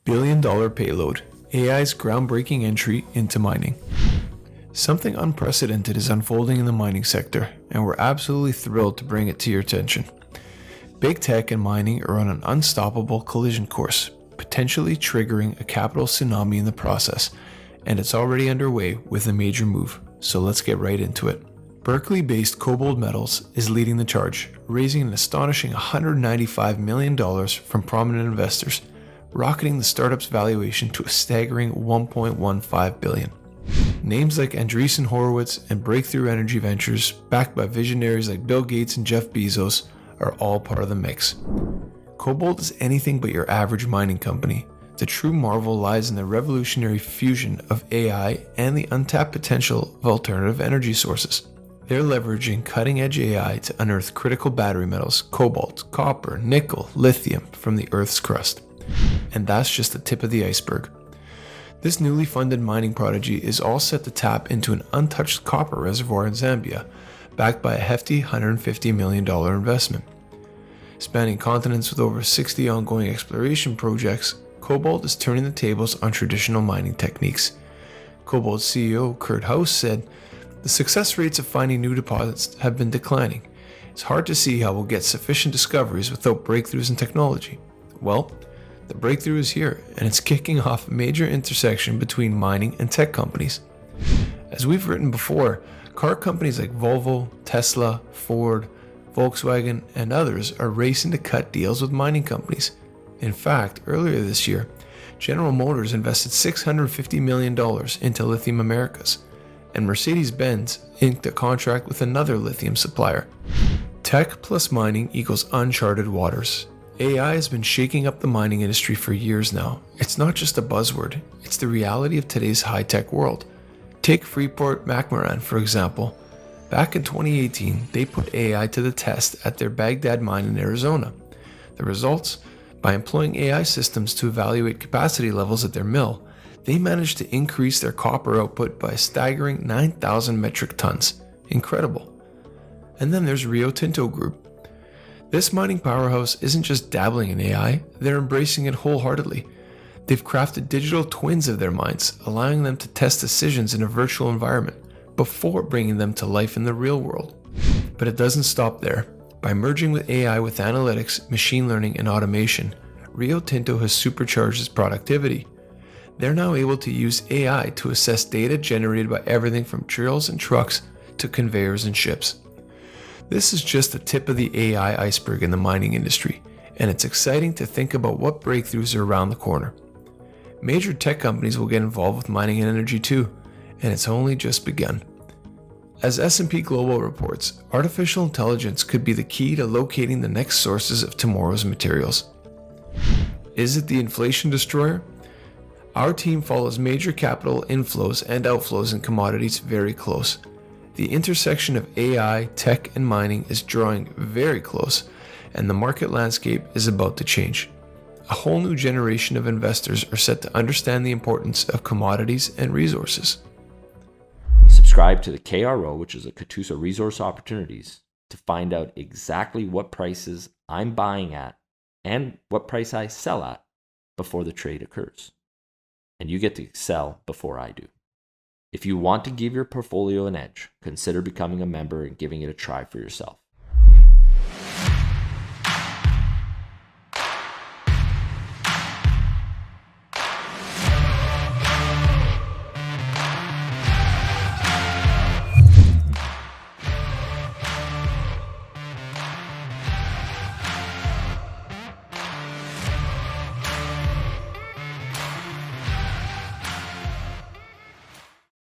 Billion-dollar payload, AI's groundbreaking entry into mining. Something unprecedented is unfolding in the mining sector, and we're absolutely thrilled to bring it to your attention. Big tech and mining are on an unstoppable collision course, potentially triggering a capital tsunami in the process, and it's already underway with a major move, so let's get right into it. Berkeley-based Cobalt Metals is leading the charge, raising an astonishing $195 million from prominent investors, rocketing the startup's valuation to a staggering $1.15 billion. Names like Andreessen Horowitz and Breakthrough Energy Ventures, backed by visionaries like Bill Gates and Jeff Bezos, are all part of the mix. Cobalt is anything but your average mining company. The true marvel lies in the revolutionary fusion of AI and the untapped potential of alternative energy sources. They're leveraging cutting-edge AI to unearth critical battery metals, cobalt, copper, nickel, lithium from the Earth's crust. And that's just the tip of the iceberg. This newly funded mining prodigy is all set to tap into an untouched copper reservoir in Zambia, backed by a hefty $150 million investment. Spanning continents with over 60 ongoing exploration projects, Cobalt is turning the tables on traditional mining techniques. Cobalt's CEO Kurt House said, "The success rates of finding new deposits have been declining. It's hard to see how we'll get sufficient discoveries without breakthroughs in technology." Well, the breakthrough is here, and it's kicking off a major intersection between mining and tech companies. As we've written before, car companies like Volvo, Tesla, Ford, Volkswagen, and others are racing to cut deals with mining companies. In fact, earlier this year, General Motors invested $650 million into Lithium Americas, and Mercedes-Benz inked a contract with another lithium supplier. Tech plus mining equals uncharted waters. AI has been shaking up the mining industry for years now. It's not just a buzzword, it's the reality of today's high-tech world. Take Freeport-McMoRan, for example. Back in 2018, they put AI to the test at their Baghdad mine in Arizona. The results? By employing AI systems to evaluate capacity levels at their mill, they managed to increase their copper output by a staggering 9,000 metric tons. Incredible. And then there's Rio Tinto Group. This mining powerhouse isn't just dabbling in AI, they're embracing it wholeheartedly. They've crafted digital twins of their mines, allowing them to test decisions in a virtual environment before bringing them to life in the real world. But it doesn't stop there. By merging with AI with analytics, machine learning, and automation, Rio Tinto has supercharged its productivity. They're now able to use AI to assess data generated by everything from drills and trucks to conveyors and ships. This is just the tip of the AI iceberg in the mining industry, and it's exciting to think about what breakthroughs are around the corner. Major tech companies will get involved with mining and energy too, and it's only just begun. As S&P Global reports, artificial intelligence could be the key to locating the next sources of tomorrow's materials. Is it the inflation destroyer? Our team follows major capital inflows and outflows in commodities very close. The intersection of AI, tech, and mining is drawing very close, and the market landscape is about to change. A whole new generation of investors are set to understand the importance of commodities and resources. Subscribe to the KRO, which is a Katusa Resource Opportunities, to find out exactly what prices I'm buying at and what price I sell at before the trade occurs. And you get to sell before I do. If you want to give your portfolio an edge, consider becoming a member and giving it a try for yourself.